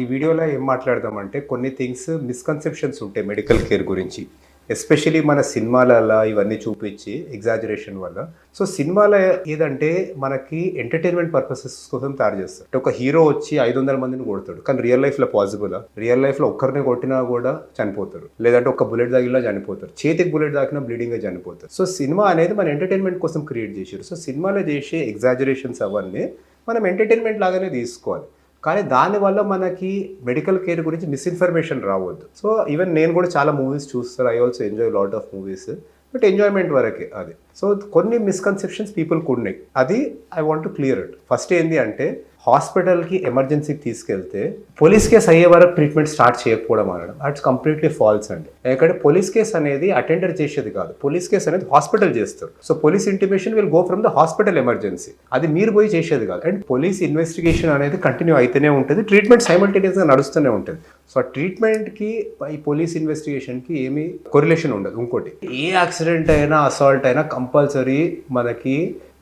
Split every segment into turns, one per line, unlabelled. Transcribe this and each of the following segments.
ఈ వీడియోలో ఏం మాట్లాడదామంటే కొన్ని థింగ్స్ మిస్కన్సెప్షన్స్ ఉంటాయి మెడికల్ కేర్ గురించి. ఎస్పెషలీ మన సినిమాలలో ఇవన్నీ చూపించి ఎగ్జాజరేషన్ వల్ల. సో సినిమాలో ఏదంటే మనకి ఎంటర్టైన్మెంట్ పర్పసెస్ కోసం తయారు చేస్తారు. అంటే ఒక హీరో వచ్చి 500 మందిని కొడతాడు, కానీ రియల్ లైఫ్లో పాసిబుల్? రియల్ లైఫ్లో ఒక్కరిని కొట్టినా కూడా చనిపోతారు, లేదంటే ఒక బుల్లెట్ దాగిలా చనిపోతారు, చేతికి బుల్లెట్ దాకినా బ్లీడింగ్గా చనిపోతారు. సో సినిమా అనేది మన ఎంటర్టైన్మెంట్ కోసం క్రియేట్ చేశారు. సో సినిమాలో చేసే ఎగ్జాజరేషన్స్ అవన్నీ మనం ఎంటర్టైన్మెంట్ లాగానే తీసుకోవాలి, కానీ దానివల్ల మనకి మెడికల్ కేర్ గురించి మిస్ఇన్ఫర్మేషన్ రావద్దు. సో ఈవెన్ నేను కూడా చాలా మూవీస్ చూస్తాను, I also enjoy lot of movies, but enjoyment వరకే అది. సో కొన్ని మిస్కన్సెప్షన్స్ పీపుల్కి ఉన్నాయి, అది I want to clear it. First ఏంటి అంటే, హాస్పిటల్కి ఎమర్జెన్సీకి తీసుకెళ్తే పోలీస్ కేసు అయ్యే వరకు ట్రీట్మెంట్ స్టార్ట్ చేయకపోవడం అనడం, అట్స్ కంప్లీట్లీ ఫాల్స్ అండి. ఎందుకంటే పోలీస్ కేసు అనేది అటెండర్ చేసేది కాదు, పోలీస్ కేసు అనేది హాస్పిటల్ చేస్తారు. So police intimation will go from the hospital emergency, అది మీరు పోయి చేసేది కాదు. అండ్ పోలీస్ ఇన్వెస్టిగేషన్ అనేది కంటిన్యూ అయితేనే ఉంటుంది, ట్రీట్మెంట్ సైమల్టేనియస్గా నడుస్తూనే ఉంటుంది. సో ఆ ట్రీట్మెంట్కి ఈ పోలీస్ ఇన్వెస్టిగేషన్కి ఏమీ కొరిలేషన్ ఉండదు. ఇంకోటి, ఏ యాక్సిడెంట్ అయినా అసాల్ట్ అయినా కంపల్సరీ మనకి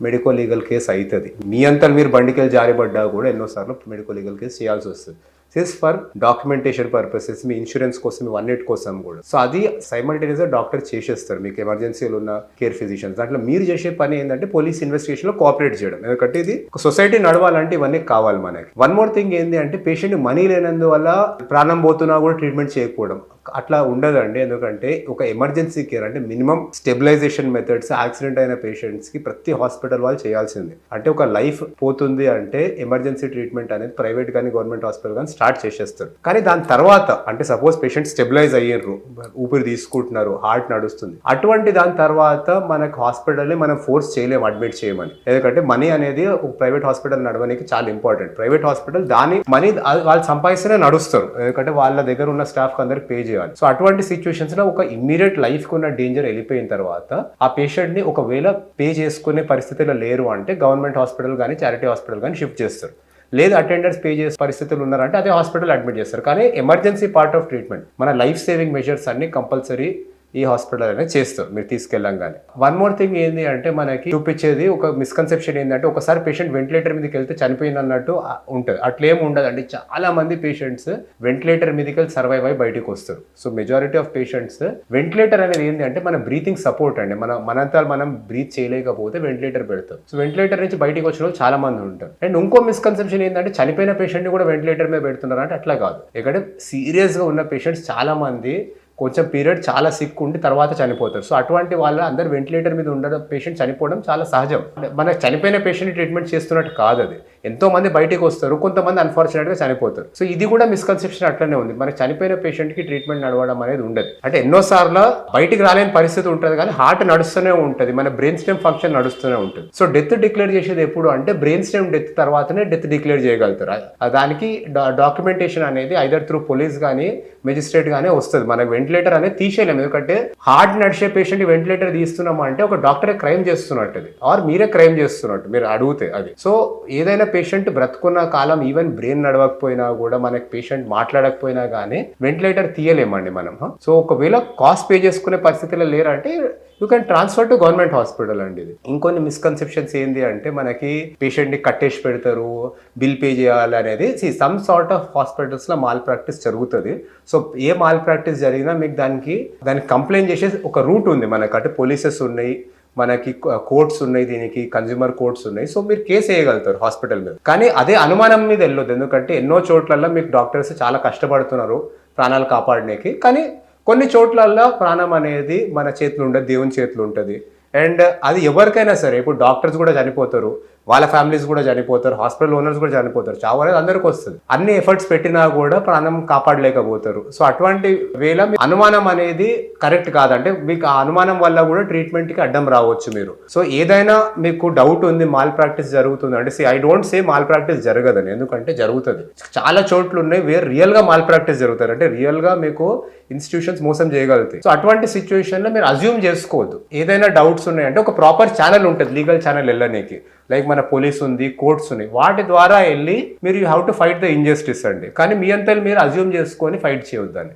మెడికో లీగల్ కేసు అవుతుంది. మీ అంతా మీరు బండికెళ్ళి జారిపడ్డా కూడా ఎన్నోసార్లు మెడికో లీగల్ కేసు చేయాల్సి వస్తుంది. సిస్ ఫర్ డాక్యుమెంటేషన్ పర్పసెస్, మీ ఇన్సూరెన్స్ కోసం, ఇవన్నిటి కోసం కూడా. సో అది సైమల్టేనియస్గా డాక్టర్ చేసేస్తారు మీకు ఎమర్జెన్సీలో ఉన్న కేర్ ఫిజిషియన్స్. దాంట్లో మీరు చేసే పని ఏంటంటే పోలీస్ ఇన్వెస్టిగేషన్లో కోఆపరేట్ చేయడం. ఎందుకంటే ఇది ఒక సొసైటీ నడవాలంటే ఇవన్నీ కావాలి మనకి. వన్ మోర్ థింగ్ ఏంటి అంటే, పేషెంట్ మనీ లేనందువల్ల ప్రాణం పోతున్నా కూడా ట్రీట్మెంట్ చేయకపోవడం అట్లా ఉండదండి. ఎందుకంటే ఒక ఎమర్జెన్సీ కేర్ అంటే మినిమం స్టెబిలైజేషన్ మెథడ్స్ యాక్సిడెంట్ అయిన పేషెంట్స్కి ప్రతి హాస్పిటల్ వాళ్ళు చేయాల్సిందే. అంటే ఒక లైఫ్ పోతుంది అంటే ఎమర్జెన్సీ ట్రీట్మెంట్ అనేది ప్రైవేట్ కానీ గవర్నమెంట్ హాస్పిటల్ కానీ స్టార్ట్ చేసేస్తారు. కానీ దాని తర్వాత అంటే సపోజ్ పేషెంట్ స్టెబిలైజ్ అయ్యారు, ఊపిరి తీసుకుంటున్నారు, హార్ట్ నడుస్తుంది, అటువంటి దాని తర్వాత మనకు హాస్పిటల్ని మనం ఫోర్స్ చేయలేము అడ్మిట్ చేయమని. ఎందుకంటే మనీ అనేది ఒక ప్రైవేట్ హాస్పిటల్ నడవడానికి చాలా ఇంపార్టెంట్. ప్రైవేట్ హాస్పిటల్ దాని మనీ వాళ్ళు సంపాదిస్తేనే నడుస్తారు, ఎందుకంటే వాళ్ళ దగ్గర ఉన్న స్టాఫ్ అందరికి పే చేయాలి. సో అటువంటి సిచ్యువేషన్స్ లో ఒక ఇమ్మీడియట్ లైఫ్ కు ఉన్న డేంజర్ వెళ్ళిపోయిన తర్వాత ఆ పేషెంట్ ని ఒకవేళ పే చేసుకునే పరిస్థితిలో లేరు అంటే గవర్నమెంట్ హాస్పిటల్ కానీ చారిటీ హాస్పిటల్ కానీ షిఫ్ట్ చేస్తారు. లేదు అటెండర్స్ పే చేసే పరిస్థితులు ఉన్నారంటే అదే హాస్పిటల్ అడ్మిట్ చేస్తారు. కానీ ఎమర్జెన్సీ పార్ట్ ఆఫ్ ట్రీట్మెంట్, మన లైఫ్ సేవింగ్ మెజర్స్ అన్ని కంపల్సరీ ఈ హాస్పిటల్ అనేది చేస్తారు మీరు తీసుకెళ్ళంగానే. వన్ మోర్ థింగ్ ఏంటి అంటే, మనకి చూపించేది ఒక మిస్కన్సెప్షన్ ఏంటంటే, ఒకసారి పేషెంట్ వెంటిలేటర్ మీదకి వెళ్తే చనిపోయింది అన్నట్టు ఉంటుంది. అట్లేం ఉండదండి. చాలా మంది పేషెంట్స్ వెంటిలేటర్ మీదకి వెళ్ళి సర్వైవ్ అయ్యి బయటకు వస్తారు. So majority of patients ventilator అనేది ఏంటి అంటే మన బ్రీతింగ్ సపోర్ట్ అండి. మనంతా మనం బ్రీత్ చేయలేకపోతే వెంటిలేటర్ పెడతాం. సో వెంటిలేటర్ నుంచి బయటకు వచ్చిన వాళ్ళు చాలా మంది ఉంటారు. అండ్ ఇంకో మిస్కన్సెప్షన్ ఏంటంటే, చనిపోయిన పేషెంట్ కూడా వెంటిలేటర్ మీద పెడుతున్నారు అంటే అట్లా కాదు. ఎందుకంటే సీరియస్గా ఉన్న పేషెంట్స్ చాలా మంది కొంచెం పీరియడ్ చాలా సిక్ ఉండి తర్వాత చనిపోతారు. సో అటువంటి వాళ్ళ అందరు వెంటిలేటర్ మీద ఉండడం, పేషెంట్ చనిపోవడం చాలా సహజం. మనకు చనిపోయిన పేషెంట్ ట్రీట్మెంట్ చేస్తున్నట్టు కాదు అది. ఎంతో మంది బయటకు వస్తారు, కొంతమంది అన్ఫార్చునేట్గా చనిపోతారు. సో ఇది కూడా మిస్కన్సెప్షన్ అట్లనే ఉంది. మనకి చనిపోయిన పేషెంట్కి ట్రీట్మెంట్ నడవడం అనేది ఉండదు. అంటే ఎన్నోసార్లు బయటికి రాలేని పరిస్థితి ఉంటుంది, కానీ హార్ట్ నడుస్తూనే ఉంటుంది, మన బ్రెయిన్ స్టెమ్ ఫంక్షన్ నడుస్తూనే ఉంటుంది. సో డెత్ డిక్లేర్ చేసేది ఎప్పుడు అంటే, బ్రెయిన్ స్టెమ్ డెత్ తర్వాతనే డెత్ డిక్లేర్ చేయగలుగుతారు. దానికి డాక్యుమెంటేషన్ అనేది ఐదర్ త్రూ పోలీస్ కానీ మెజిస్ట్రేట్ గానే వస్తుంది. మనకు వెంటిలేటర్ అనేది తీసేయలేము, ఎందుకంటే హార్ట్ నడిచే పేషెంట్ వెంటిలేటర్ తీస్తున్నామా అంటే ఒక డాక్టరే క్రైమ్ చేస్తున్నట్టు, ఆర్ మీరే క్రైమ్ చేస్తున్నట్టు మీరు అడిగితే. అది సో ఏదైనా పేషెంట్ బ్రతుకున్న కాలం ఈవెన్ బ్రెయిన్ నడవకపోయినా కూడా, మనకి పేషెంట్ మాట్లాడకపోయినా కానీ వెంటిలేటర్ తీయలేమండి మనం. సో ఒకవేళ కాస్ట్ పే చేసుకునే పరిస్థితిలో లేరంటే you can transfer to government hospital అండి. ఇది ఇంకొన్ని మిస్కన్సెప్షన్స్ ఏంటి అంటే, మనకి పేషెంట్ని కట్టేసి పెడతారు, బిల్ పే చేయాలి అనేది. సమ్ సార్ట్ ఆఫ్ హాస్పిటల్స్లో మాల్ ప్రాక్టీస్ జరుగుతుంది. సో ఏ మాల్ ప్రాక్టీస్ జరిగినా మీకు దానికి కంప్లైంట్ చేసే ఒక రూట్ ఉంది మనకు. అంటే పోలీసెస్ ఉన్నాయి, మనకి కోర్ట్స్ ఉన్నాయి, దీనికి కన్జ్యూమర్ కోర్ట్స్ ఉన్నాయి. సో మీరు కేసు వేయగలుగుతారు హాస్పిటల్ మీద. కానీ అదే అనుమానం మీద వెళ్ళొద్దు, ఎందుకంటే ఎన్నో చోట్లలో మీకు డాక్టర్స్ చాలా కష్టపడుతున్నారు ప్రాణాలు కాపాడడానికి. కానీ కొన్ని చోట్లల్లో ప్రాణం అనేది మన చేతులు ఉండదు, దేవుని చేతులు ఉంటుంది. అండ్ అది ఎవరికైనా సరే, ఇప్పుడు డాక్టర్స్ కూడా చనిపోతారు, వాళ్ళ ఫ్యామిలీస్ కూడా చనిపోతారు, హాస్పిటల్ ఓనర్స్ కూడా చనిపోతారు, చావు అనేది అందరికీ వస్తుంది. అన్ని ఎఫర్ట్స్ పెట్టినా కూడా ప్రాణం కాపాడలేకపోతారు. సో అటువంటి వేళ అనుమానం అనేది కరెక్ట్ కాదంటే, మీకు ఆ అనుమానం వల్ల కూడా ట్రీట్మెంట్కి అడ్డం రావచ్చు మీరు. సో ఏదైనా మీకు డౌట్ ఉంది మాల్ ప్రాక్టీస్ జరుగుతుంది అంటే, I don't say mall practice జరగదని, ఎందుకంటే జరుగుతుంది. చాలా చోట్లు ఉన్నాయి వేర్ రియల్గా మాల్ ప్రాక్టీస్ జరుగుతారు, అంటే రియల్గా మీకు ఇన్స్టిట్యూషన్స్ మోసం చేయగలుగుతాయి. సో అటువంటి సిచ్యువేషన్లో మీరు అజ్యూమ్ చేసుకోవద్దు. ఏదైనా డౌట్స్ ఉన్నాయంటే ఒక ప్రాపర్ ఛానల్ ఉంటుంది, లీగల్ ఛానల్ వెళ్ళడానికి. లైక్ మన పోలీస్ ఉంది, కోర్ట్స్ ఉన్నాయి, వాటి ద్వారా వెళ్ళి మీరు you have to fight the injustice అండి. కానీ మీ అంతా మీరు అజ్యూమ్ చేసుకొని ఫైట్ చేయొద్దని.